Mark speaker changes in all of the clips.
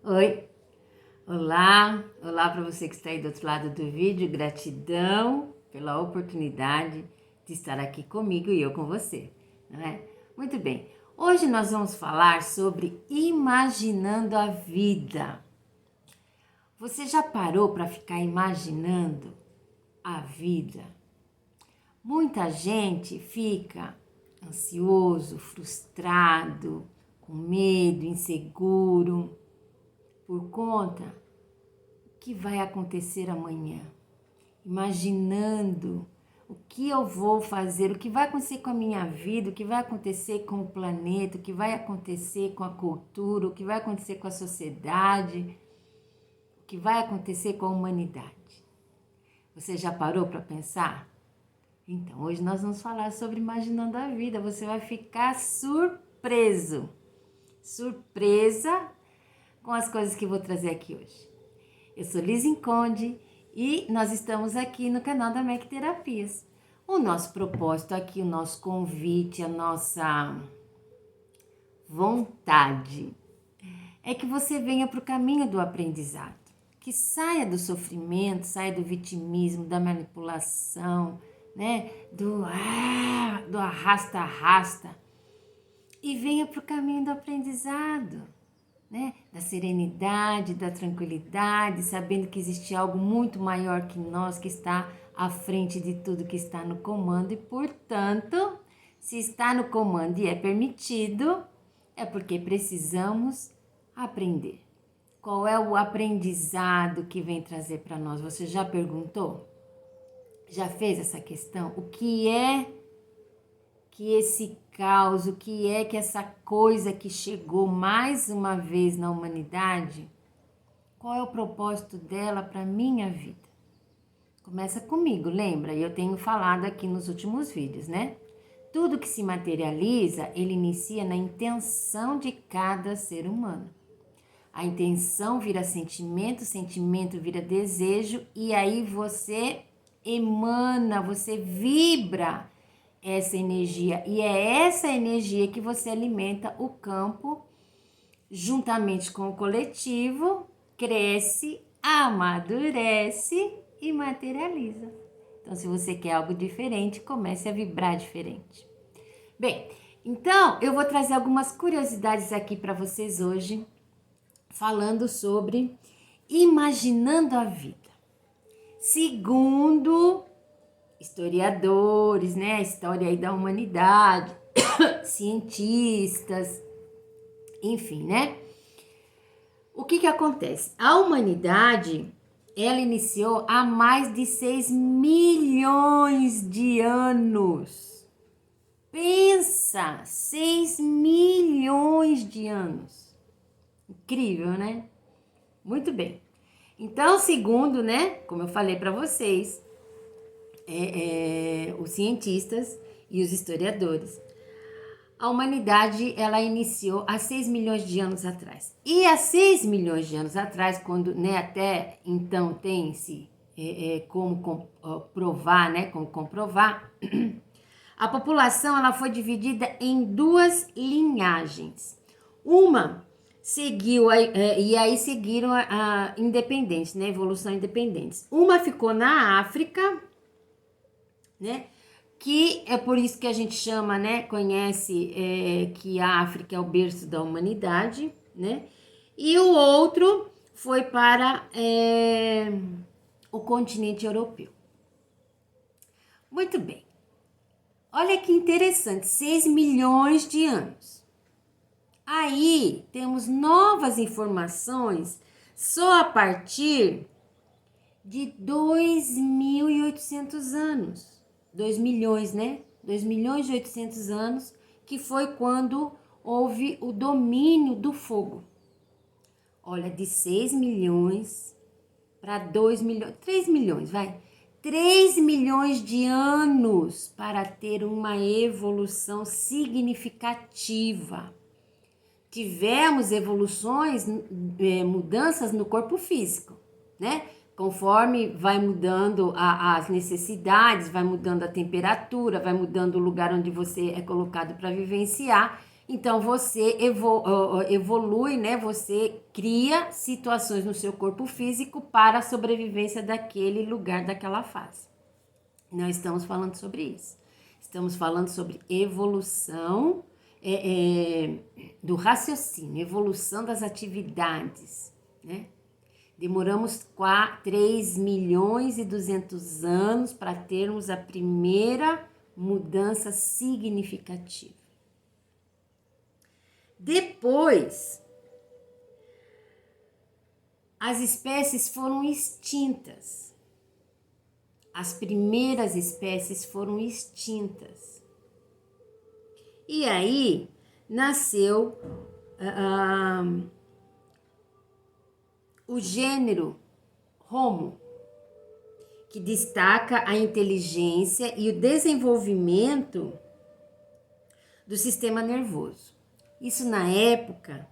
Speaker 1: Oi, olá para você que está aí do outro lado do vídeo. Gratidão pela oportunidade de estar aqui comigo e eu com você, não é? Muito bem, hoje nós vamos falar sobre imaginando a vida. Você já parou para ficar imaginando a vida? Muita gente fica ansioso, frustrado, com medo, inseguro, por conta que vai acontecer amanhã, imaginando o que eu vou fazer, o que vai acontecer com a minha vida, o que vai acontecer com o planeta, o que vai acontecer com a cultura, o que vai acontecer com a sociedade, o que vai acontecer com a humanidade. Você já parou para pensar? Então, hoje nós vamos falar sobre imaginando a vida. Você vai ficar surpresa com as coisas que eu vou trazer aqui hoje. Eu sou Liz Conde e nós estamos aqui no canal da MEC Terapias. O nosso propósito aqui, o nosso convite, a nossa vontade é que você venha para o caminho do aprendizado, que saia do sofrimento, saia do vitimismo, da manipulação, né? Do arrasta e venha para o caminho do aprendizado. Né? Da serenidade, da tranquilidade, sabendo que existe algo muito maior que nós, que está à frente de tudo, que está no comando e, portanto, se está no comando e é permitido, é porque precisamos aprender. Qual é o aprendizado que vem trazer para nós? Você já perguntou? Já fez essa questão? O que é que esse caos, o que é que essa coisa que chegou mais uma vez na humanidade, qual é o propósito dela para a minha vida? Começa comigo, lembra? Eu tenho falado aqui nos últimos vídeos, né? Tudo que se materializa, ele inicia na intenção de cada ser humano. A intenção vira sentimento, sentimento vira desejo, e aí você emana, você vibra essa energia, e é essa energia que você alimenta o campo, juntamente com o coletivo, cresce, amadurece e materializa. Então, se você quer algo diferente, comece a vibrar diferente. Bem, então eu vou trazer algumas curiosidades aqui para vocês hoje, falando sobre imaginando a vida. Segundo historiadores, né, a história aí da humanidade, cientistas, enfim, né? O que acontece? A humanidade, ela iniciou há mais de 6 milhões de anos. Pensa, 6 milhões de anos. Incrível, né? Muito bem. Então, segundo, né, como eu falei para vocês, os cientistas e os historiadores, a humanidade ela iniciou há 6 milhões de anos atrás. E há 6 milhões de anos atrás, quando, né, até então tem-se como provar, né, como comprovar, a população ela foi dividida em duas linhagens. Uma seguiu, e aí seguiram a independentes, né, evolução independentes. Uma ficou na África, né? Que é por isso que a gente chama, né? Conhece que a África é o berço da humanidade, né? E o outro foi para o continente europeu. Muito bem. Olha que interessante, 6 milhões de anos. Aí temos novas informações só a partir de 2.800 anos. 2 milhões, né? 2 milhões e 800 anos, que foi quando houve o domínio do fogo. Olha, de 6 milhões para 2 milhões, 3 milhões, vai. 3 milhões de anos para ter uma evolução significativa. Tivemos evoluções, mudanças no corpo físico, né? Conforme vai mudando as necessidades, vai mudando a temperatura, vai mudando o lugar onde você é colocado para vivenciar, Então você evolui, né? Você cria situações no seu corpo físico para a sobrevivência daquele lugar, daquela fase. Não estamos falando sobre isso. Estamos falando sobre evolução do raciocínio, evolução das atividades, né? Demoramos 3 milhões e 200 anos para termos a primeira mudança significativa. Depois, as espécies foram extintas. As primeiras espécies foram extintas. E aí nasceu o gênero Homo, que destaca a inteligência e o desenvolvimento do sistema nervoso. Isso na época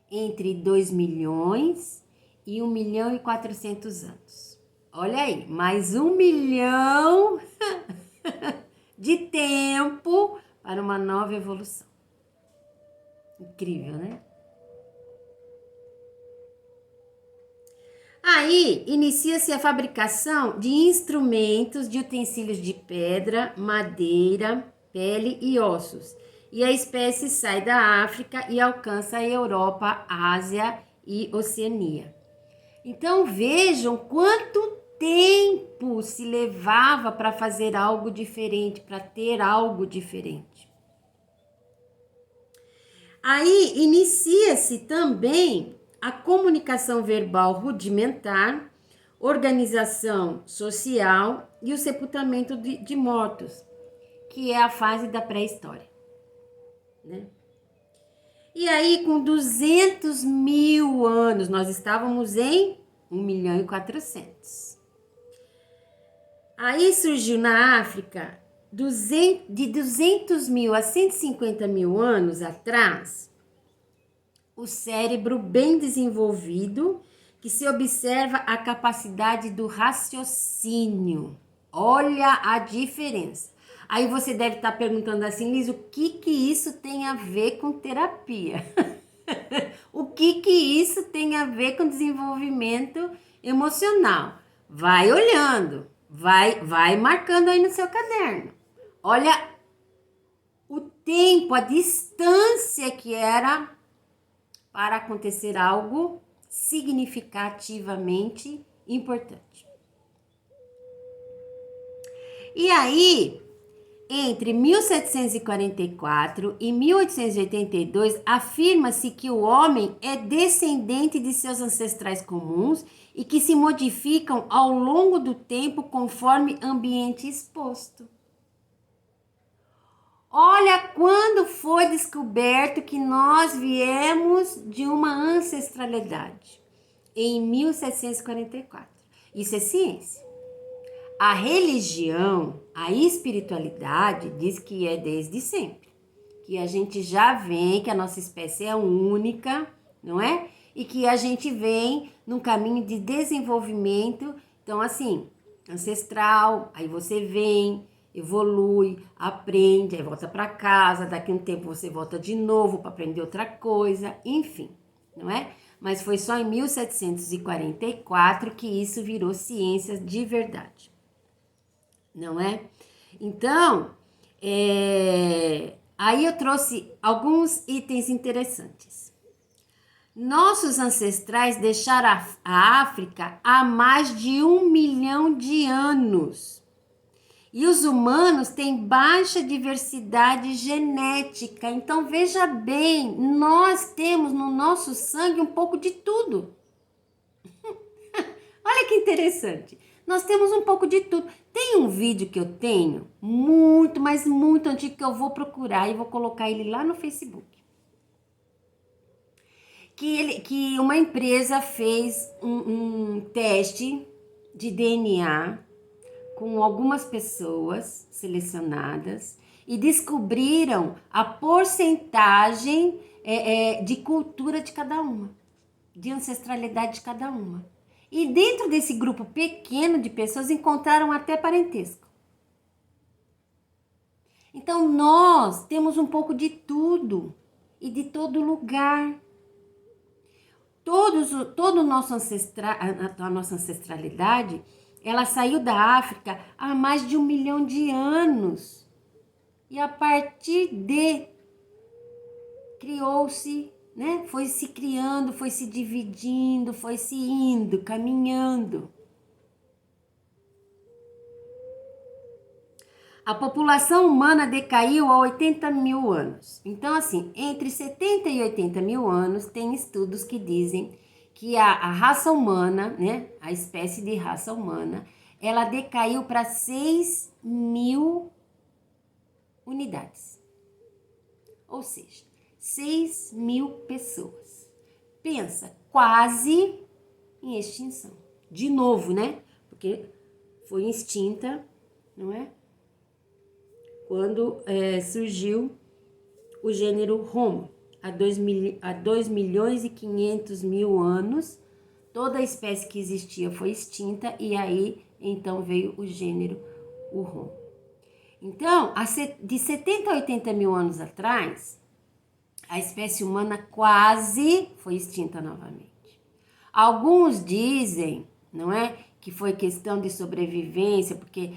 Speaker 1: entre 2 milhões e 1 milhão e 400 anos. Olha aí, mais 1 milhão de tempo para uma nova evolução. Incrível, né? Aí inicia-se a fabricação de instrumentos, de utensílios de pedra, madeira, pele e ossos. E a espécie sai da África e alcança a Europa, Ásia e Oceania. Então vejam quanto tempo se levava para fazer algo diferente, para ter algo diferente. Aí inicia-se também a comunicação verbal rudimentar, organização social e o sepultamento de mortos, que é a fase da pré-história, né? E aí, com 200 mil anos, nós estávamos em 1 milhão e 400. Aí surgiu na África, de 200 mil a 150 mil anos atrás, o cérebro bem desenvolvido, que se observa a capacidade do raciocínio. Olha a diferença. Aí você deve estar perguntando assim, Liz, o que isso tem a ver com terapia? O que isso tem a ver com desenvolvimento emocional? Vai olhando, vai marcando aí no seu caderno. Olha o tempo, a distância que era para acontecer algo significativamente importante. E aí, entre 1744 e 1882, afirma-se que o homem é descendente de seus ancestrais comuns e que se modificam ao longo do tempo conforme ambiente exposto. Olha quando foi descoberto que nós viemos de uma ancestralidade. Em 1744. Isso é ciência. A religião, a espiritualidade diz que é desde sempre. Que a gente já vem, que a nossa espécie é única, não é? E que a gente vem num caminho de desenvolvimento. Então, assim, ancestral, aí você vem, evolui, aprende, aí volta para casa, daqui a um tempo você volta de novo para aprender outra coisa, enfim, não é? Mas foi só em 1744 que isso virou ciência de verdade, não é? Então, aí eu trouxe alguns itens interessantes. Nossos ancestrais deixaram a África há mais de 1 milhão de anos. E os humanos têm baixa diversidade genética. Então, veja bem, nós temos no nosso sangue um pouco de tudo. Olha que interessante. Nós temos um pouco de tudo. Tem um vídeo que eu tenho, muito, mas muito antigo, que eu vou procurar e vou colocar ele lá no Facebook. Que uma empresa fez um teste de DNA com algumas pessoas selecionadas e descobriram a porcentagem de cultura de cada uma, de ancestralidade de cada uma. E dentro desse grupo pequeno de pessoas encontraram até parentesco. Então nós temos um pouco de tudo e de todo lugar. Todo o nosso a nossa ancestralidade, ela saiu da África há mais de 1 milhão de anos. E a partir de criou-se, né? Foi se criando, foi se dividindo, foi se indo, caminhando. A população humana decaiu há 80 mil anos. Então, assim, entre 70 e 80 mil anos, tem estudos que dizem que a raça humana, né, a espécie de raça humana, ela decaiu para 6 mil unidades. Ou seja, 6 mil pessoas. Pensa, quase em extinção. De novo, né? Porque foi extinta, não é? Quando surgiu o gênero Homo, há 2 milhões e 500 mil anos, toda a espécie que existia foi extinta e aí então veio o gênero o Homo. Então, de 70 a 80 mil anos atrás, a espécie humana quase foi extinta novamente. Alguns dizem, não é, que foi questão de sobrevivência, porque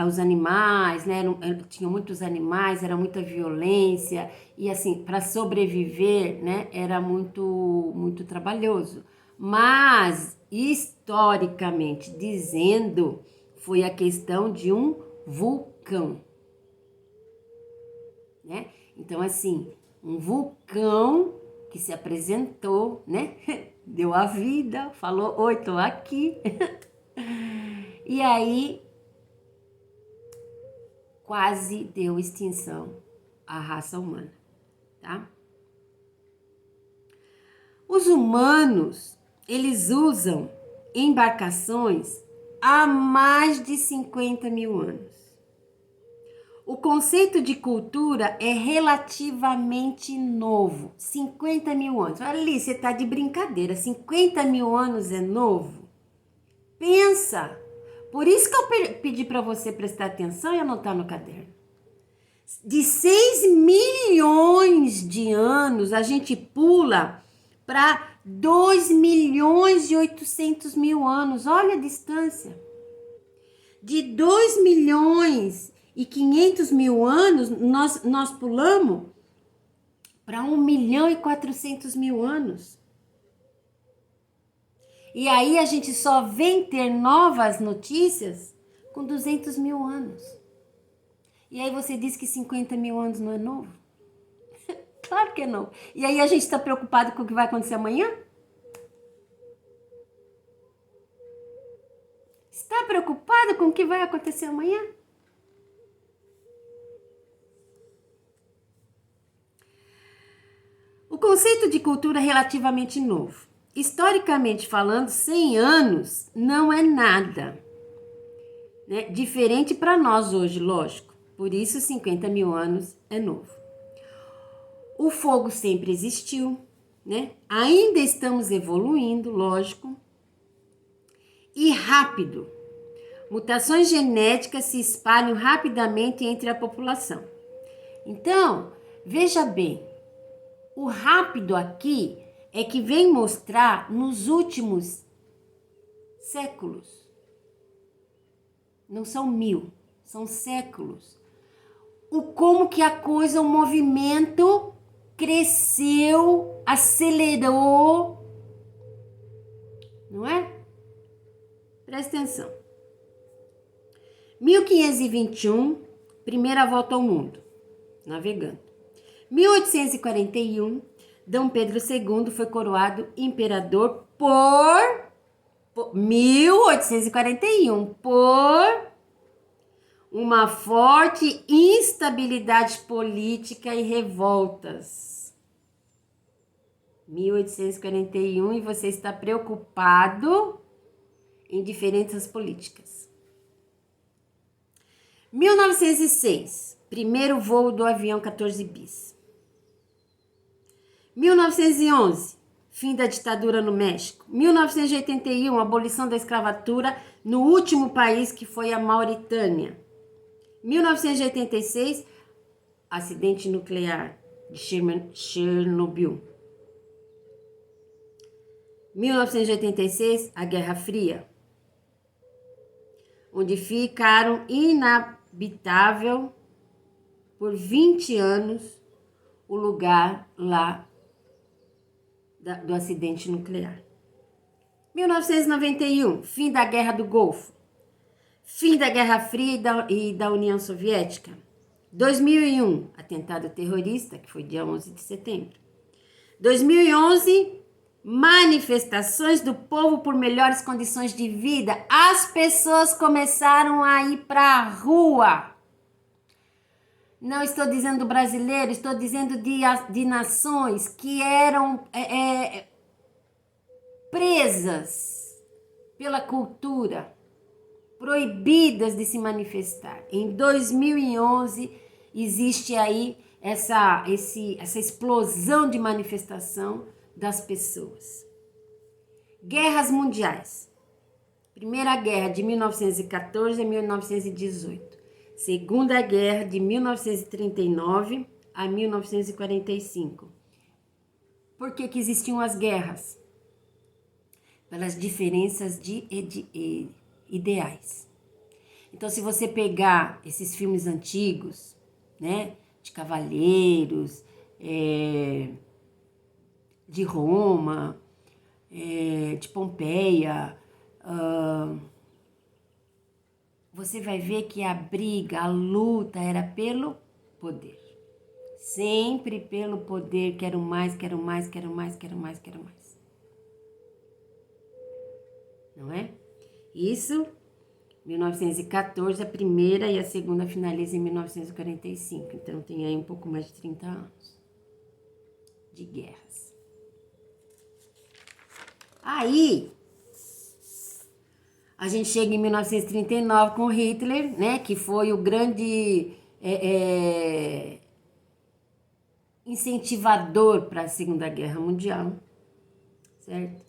Speaker 1: os animais, né, tinham muitos animais, era muita violência, e assim, para sobreviver, né, era muito trabalhoso. Mas, historicamente dizendo, foi a questão de um vulcão, né? Então, assim, um vulcão que se apresentou, né? Deu a vida, falou, oi, tô aqui. E aí, quase deu extinção à raça humana, tá? Os humanos, eles usam embarcações há mais de 50 mil anos. O conceito de cultura é relativamente novo, 50 mil anos. Olha ali, você tá de brincadeira, 50 mil anos é novo? Pensa! Por isso que eu pedi para você prestar atenção e anotar no caderno. De 6 milhões de anos, a gente pula para 2 milhões e 800 mil anos. Olha a distância. De 2 milhões e 500 mil anos, nós pulamos para 1 milhão e 400 mil anos. E aí a gente só vem ter novas notícias com 200 mil anos. E aí você diz que 50 mil anos não é novo? Claro que é novo. E aí a gente está preocupado com o que vai acontecer amanhã? Está preocupado com o que vai acontecer amanhã? O conceito de cultura é relativamente novo. Historicamente falando, 100 anos não é nada, né? Diferente para nós hoje, lógico. Por isso, 50 mil anos é novo. O fogo sempre existiu, né? Ainda estamos evoluindo, lógico. E rápido. Mutações genéticas se espalham rapidamente entre a população. Então, veja bem, o rápido aqui é que vem mostrar nos últimos séculos. Não são 1000, são séculos. O como que a coisa, o movimento cresceu, acelerou, não é? Presta atenção. 1521, primeira volta ao mundo, navegando. 1841, Dom Pedro II foi coroado imperador por 1841, por uma forte instabilidade política e revoltas. 1841 e você está preocupado em diferenças políticas. 1906, primeiro voo do avião 14 bis. 1911, fim da ditadura no México. 1981, abolição da escravatura no último país que foi a Mauritânia. 1986, acidente nuclear de Chernobyl. 1986, a Guerra Fria, onde ficaram inabitável por 20 anos o lugar lá do acidente nuclear. 1991, fim da Guerra do Golfo, fim da Guerra Fria e da União Soviética. 2001, atentado terrorista, que foi dia 11 de setembro. 2011, manifestações do povo por melhores condições de vida. As pessoas começaram a ir para a rua. Não estou dizendo do brasileiro, estou dizendo de nações que eram presas pela cultura, proibidas de se manifestar. Em 2011, existe aí essa explosão de manifestação das pessoas. Guerras mundiais. Primeira Guerra de 1914 a 1918. Segunda Guerra de 1939 a 1945. Por que existiam as guerras? Pelas diferenças de ideais. Então, se você pegar esses filmes antigos, né, de cavaleiros, de Roma, de Pompeia, você vai ver que a briga, a luta era pelo poder. Sempre pelo poder, quero mais, quero mais, quero mais, quero mais, quero mais. Não é? Isso, 1914, a primeira e a segunda finaliza em 1945. Então, tem aí um pouco mais de 30 anos de guerras. Aí, a gente chega em 1939 com Hitler, né, que foi o grande incentivador para a Segunda Guerra Mundial, certo?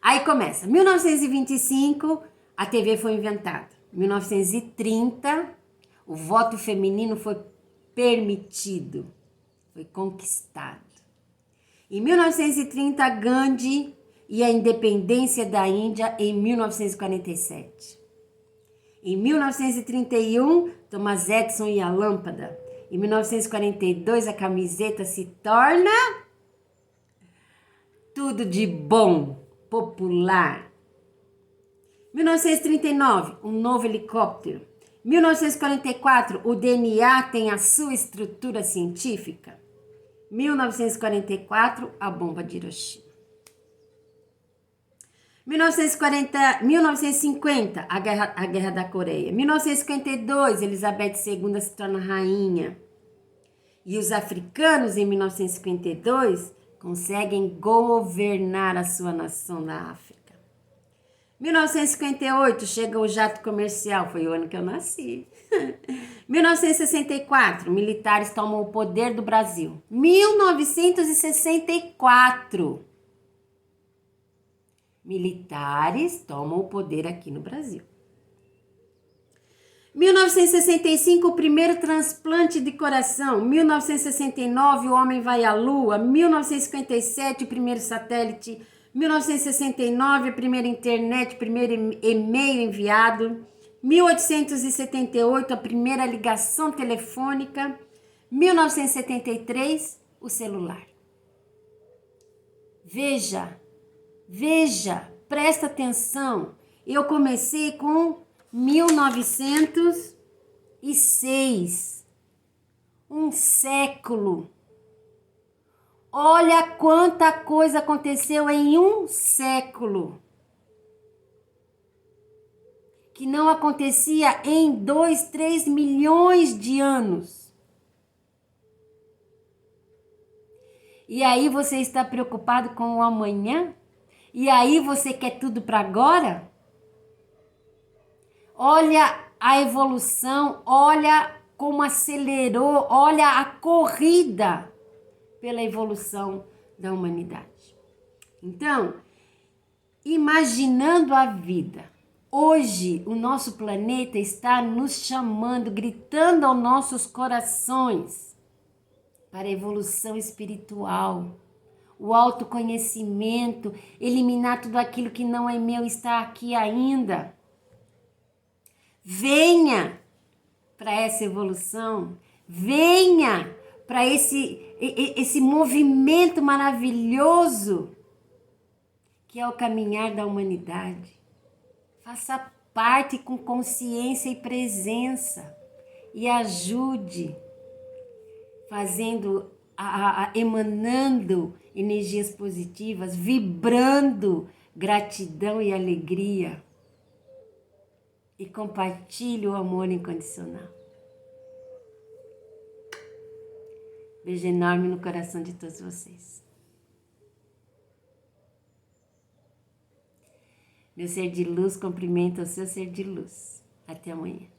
Speaker 1: Aí começa, 1925, a TV foi inventada. 1930, o voto feminino foi permitido, foi conquistado. Em 1930, Gandhi e a independência da Índia em 1947. Em 1931, Thomas Edison e a lâmpada. Em 1942, a camiseta se torna tudo de bom, popular. 1939, um novo helicóptero. 1944, o DNA tem a sua estrutura científica. 1944, a bomba de Hiroshima. 1950, a Guerra da Coreia. 1952, Elizabeth II se torna rainha. E os africanos, em 1952, conseguem governar a sua nação da África. 1958, chega o jato comercial, foi o ano que eu nasci. 1964, militares tomam o poder do Brasil. 1964, militares tomam o poder aqui no Brasil. 1965, o primeiro transplante de coração. 1969, o homem vai à Lua. 1957, o primeiro satélite. 1969, a primeira internet, o primeiro e-mail enviado. 1878, a primeira ligação telefônica. 1973, o celular. Veja, presta atenção. Eu comecei com 1906, um século. Olha quanta coisa aconteceu em um século, que não acontecia em 2, 3 milhões de anos. E aí você está preocupado com o amanhã? E aí você quer tudo para agora? Olha a evolução, olha como acelerou, olha a corrida pela evolução da humanidade. Então, imaginando a vida Hoje, o nosso planeta está nos chamando, gritando aos nossos corações para a evolução espiritual, o autoconhecimento, eliminar tudo aquilo que não é meu, está aqui ainda. Venha para essa evolução, venha para esse movimento maravilhoso que é o caminhar da humanidade. Faça parte com consciência e presença e ajude, fazendo, emanando energias positivas, vibrando gratidão e alegria. E compartilhe o amor incondicional. Beijo enorme no coração de todos vocês. Meu ser de luz cumprimenta o seu ser de luz. Até amanhã.